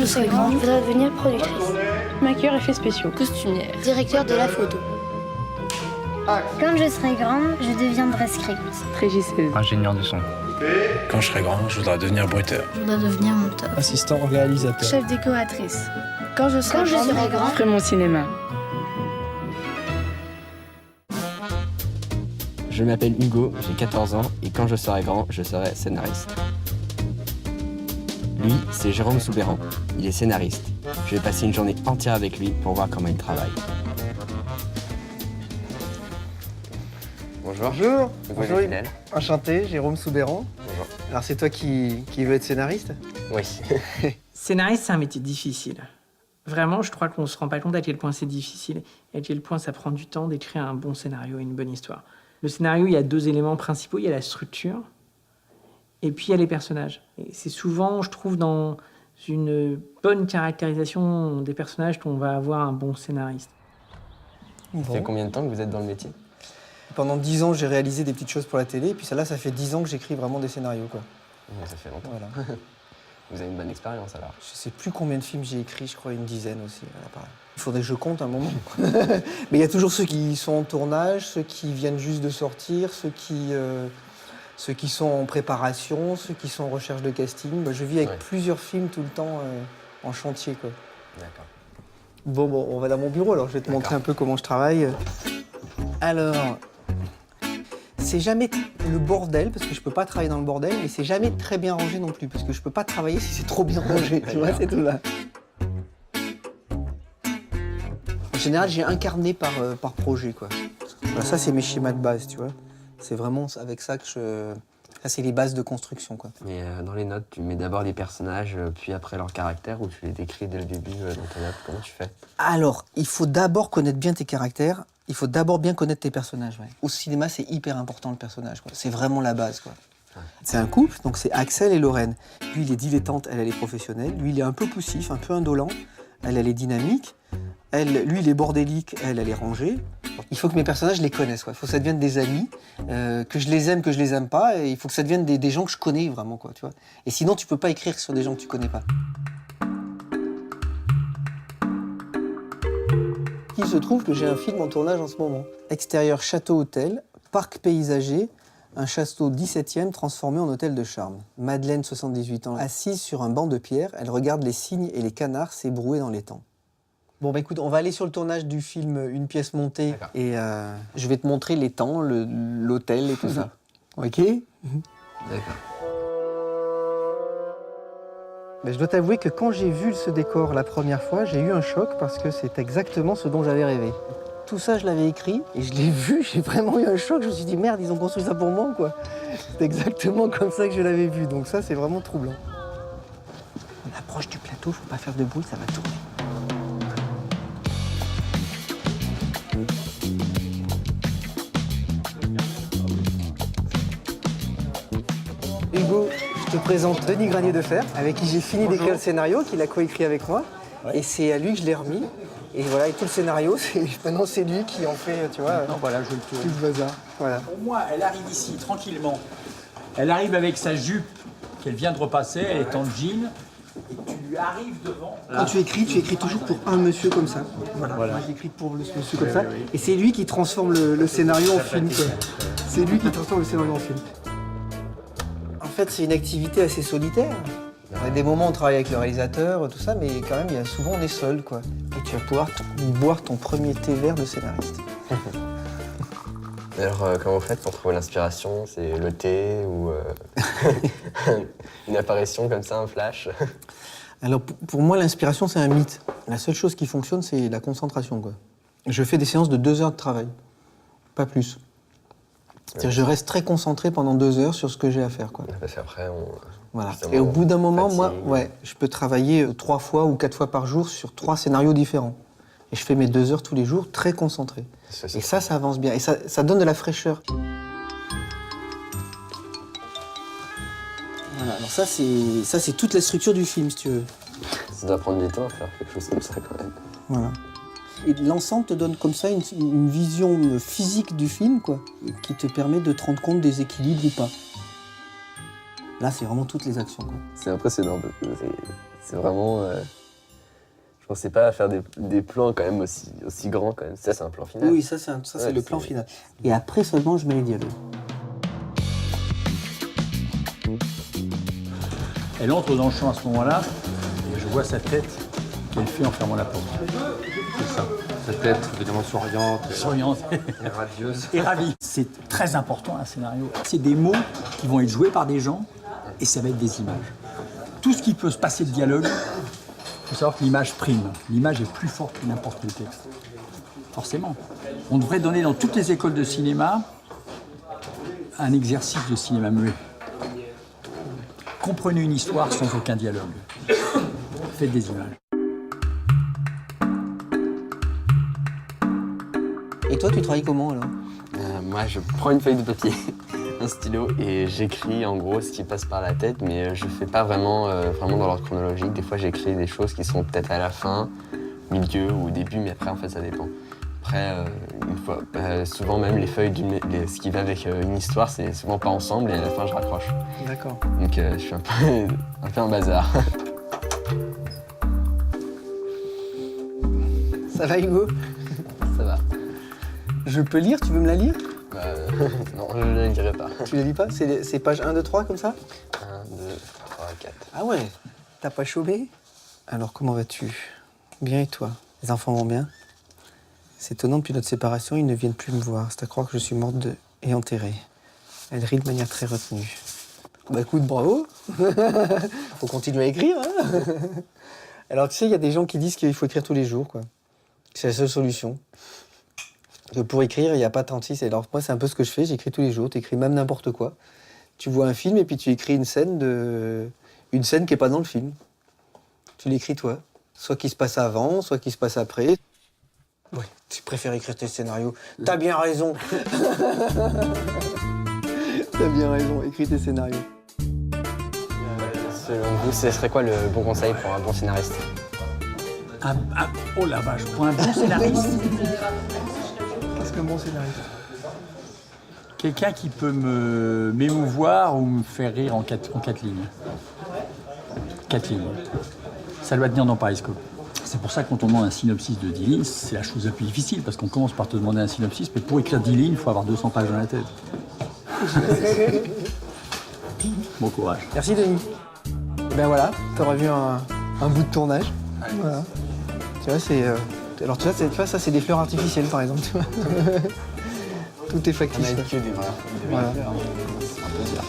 je serai grande, je voudrais devenir productrice, Maquilleur effets spéciaux. costumière, directeur de la photo. Quand je serai grande, je deviendrai script. Régisseuse. Ingénieur de son. Quand je serai grand, je voudrais devenir bruiteur. Je voudrais devenir monteur. Assistant réalisateur. Chef décoratrice. Quand je serai Je grande, ferai mon cinéma. Je m'appelle Hugo, j'ai 14 ans et quand je serai grand, je serai scénariste. Lui, c'est Jérôme Soubéran. Il est scénariste. Je vais passer une journée entière avec lui pour voir comment il travaille. Bonjour. Bonjour. Bonjour. Enchanté, Jérôme Soubéran. Bonjour. Alors c'est toi qui veux être scénariste? Oui. Scénariste, c'est un métier difficile. Vraiment, je crois qu'on ne se rend pas compte à quel point c'est difficile et à quel point ça prend du temps d'écrire un bon scénario et une bonne histoire. Le scénario, il y a deux éléments principaux. Il y a la structure et puis il y a les personnages. Et c'est souvent, je trouve, dans une bonne caractérisation des personnages qu'on va avoir un bon scénariste. Ça fait combien de temps que vous êtes dans le métier? Pendant 10 ans, j'ai réalisé des petites choses pour la télé, et puis ça fait 10 ans que j'écris vraiment des scénarios, quoi. Ça fait longtemps. Voilà. Vous avez une bonne expérience alors. Je sais plus combien de films j'ai écrit, je crois une dizaine aussi. Voilà, pareil. Il faudrait que je compte un moment. Mais il y a toujours ceux qui sont en tournage, ceux qui viennent juste de sortir, ceux qui sont en préparation, ceux qui sont en recherche de casting. Je vis avec plusieurs films tout le temps en chantier, quoi. D'accord. Bon, on va dans mon bureau, alors je vais te montrer un peu comment je travaille. Alors, c'est jamais le bordel, parce que je peux pas travailler dans le bordel, mais c'est jamais très bien rangé non plus, parce que je peux pas travailler si c'est trop bien rangé, tu vois, c'est tout là. En général, j'ai un carnet par projet, quoi. Voilà, ça, c'est mes schémas de base, tu vois. C'est vraiment avec ça que je... Ça, c'est les bases de construction, quoi. Mais dans les notes, tu mets d'abord les personnages, puis après leur caractère, ou tu les décris dès le début dans tes notes? Comment tu fais? Alors, il faut d'abord connaître bien tes caractères. Il faut d'abord bien connaître tes personnages. Ouais. Au cinéma, c'est hyper important le personnage, quoi. C'est vraiment la base, quoi. Ouais. C'est un couple, donc c'est Axel et Lorraine. Lui, il est dilettante, elle est professionnelle. Lui, il est un peu poussif, un peu indolent. Elle est dynamique. Lui, il est bordélique, elle est rangée. Il faut que mes personnages les connaissent, quoi. Il faut que ça devienne des amis, que je les aime pas. Et il faut que ça devienne des gens que je connais vraiment, quoi, tu vois. Et sinon, tu peux pas écrire sur des gens que tu connais pas. Il se trouve que j'ai un film en tournage en ce moment. Extérieur château-hôtel, parc paysager, un château 17e transformé en hôtel de charme. Madeleine, 78 ans, assise sur un banc de pierre, elle regarde les cygnes et les canards s'ébrouer dans l'étang. Bon, bah écoute, on va aller sur le tournage du film Une pièce montée et je vais te montrer l'étang, l'hôtel et tout ça. Ok? D'accord. Mais je dois t'avouer que quand j'ai vu ce décor la première fois, j'ai eu un choc parce que c'est exactement ce dont j'avais rêvé. Tout ça, je l'avais écrit et je l'ai vu, j'ai vraiment eu un choc. Je me suis dit, merde, ils ont construit ça pour moi, quoi. C'est exactement comme ça que je l'avais vu, donc ça, c'est vraiment troublant. On approche du plateau, faut pas faire de bruit, ça va tourner. Hugo, je te présente Denis Granier de Fer, avec qui j'ai fini d'écrire le scénario, qu'il a coécrit avec moi. Ouais. Et c'est à lui que je l'ai remis. Et voilà, et tout le scénario, maintenant c'est lui qui en fait, tu vois, Non, voilà, je le tourne. tout le bazar. Voilà. Pour moi, elle arrive ici, tranquillement. Elle arrive avec sa jupe qu'elle vient de repasser, elle est en jean. Et tu lui arrives devant. Quand tu écris toujours pour un monsieur comme ça. Voilà. Moi j'écris pour le monsieur comme ça. Et c'est lui qui transforme le scénario en film. C'est lui qui transforme le scénario en film. En fait, c'est une activité assez solitaire. Il y a des moments où on travaille avec le réalisateur, tout ça, mais quand même, souvent on est seul, quoi. Et tu vas pouvoir boire ton premier thé vert de scénariste. Alors, comment vous faites pour trouver l'inspiration? C'est le thé ou une apparition comme ça, un flash? Alors, pour moi, l'inspiration, c'est un mythe. La seule chose qui fonctionne, c'est la concentration, quoi. Je fais des séances de 2 heures de travail, pas plus. C'est-à-dire, je reste très concentré pendant 2 heures sur ce que j'ai à faire, quoi. Parce qu'après, Voilà. Et au bout d'un moment, moi, je peux travailler 3 fois ou 4 fois par jour sur 3 scénarios différents. Et je fais mes 2 heures tous les jours, très concentré. Et ça avance bien. Et ça donne de la fraîcheur. Voilà. Alors ça, c'est toute la structure du film, si tu veux. Ça doit prendre du temps à faire quelque chose comme ça, quand même. Voilà. Et l'ensemble te donne comme ça une vision physique du film, quoi, qui te permet de te rendre compte des équilibres ou pas. Là, c'est vraiment toutes les actions, quoi. C'est impressionnant, C'est vraiment... Je pensais pas à faire des plans quand même aussi grands quand même. Ça, c'est un plan final. Oui, ça c'est le plan final. Et après seulement, je mets les dialogues. Elle entre dans le champ à ce moment-là, et je vois sa tête qu'elle fait en fermant la porte. C'est ça. Sa tête, évidemment, souriante. Souriante Et radieuse. et ravie. C'est très important un scénario. C'est des mots qui vont être joués par des gens et ça va être des images. Tout ce qui peut se passer de dialogue, il faut savoir que l'image prime. L'image est plus forte que n'importe quel texte. Forcément. On devrait donner dans toutes les écoles de cinéma un exercice de cinéma muet. Comprenez une histoire sans aucun dialogue. Faites des images. Et toi, tu travailles comment alors? Moi, je prends une feuille de papier, un stylo, et j'écris en gros ce qui passe par la tête, mais je fais pas vraiment dans l'ordre chronologique. Des fois, j'écris des choses qui sont peut-être à la fin, milieu ou au début, mais après, en fait, ça dépend. Après, une fois, souvent même les feuilles, ce qui va avec une histoire, c'est souvent pas ensemble, et à la fin, je raccroche. D'accord. Donc, je suis un peu un bazar. Ça va, Hugo? Ça va. Je peux lire? Tu veux me la lire? Non, je ne le dirai pas. Tu la lis pas? C'est page 1, 2, 3 comme ça? 1, 2, 3, 4. Ah ouais, t'as pas chômé? Alors comment vas-tu? Bien et toi? Les enfants vont bien? C'est étonnant, depuis notre séparation, ils ne viennent plus me voir. C'est à croire que je suis morte et enterrée. Elle rit de manière très retenue. Bah écoute, bravo. Faut continuer à écrire, hein. Alors tu sais, il y a des gens qui disent qu'il faut écrire tous les jours, quoi. C'est la seule solution. Que pour écrire, il n'y a pas 36. Alors moi, c'est un peu ce que je fais, j'écris tous les jours. Tu écris même n'importe quoi. Tu vois un film et puis tu écris une scène qui n'est pas dans le film. Tu l'écris toi. Soit qui se passe avant, soit qui se passe après. Oui, tu préfères écrire tes scénarios. T'as bien raison. T'as bien raison, écris tes scénarios. Selon vous, ce serait quoi le bon conseil pour un bon scénariste? Oh la vache, pour un bon scénariste, Qu'est-ce qu'un bon scénariste? quelqu'un qui peut m'émouvoir ou me faire rire en quatre lignes. 4 lignes. Ça doit tenir dans Pariscope. C'est pour ça que quand on demande un synopsis de 10 lignes, c'est la chose la plus difficile, parce qu'on commence par te demander un synopsis, mais pour écrire 10 lignes, il faut avoir 200 pages dans la tête. Bon courage. Merci Denis. Et ben voilà, t'auras vu un bout de tournage. Voilà. Tu vois, c'est. Alors tu vois, ça c'est des fleurs artificielles par exemple. Tu vois. Tout est factice. On a que des vraies Voilà. fleurs. C'est un peu dur.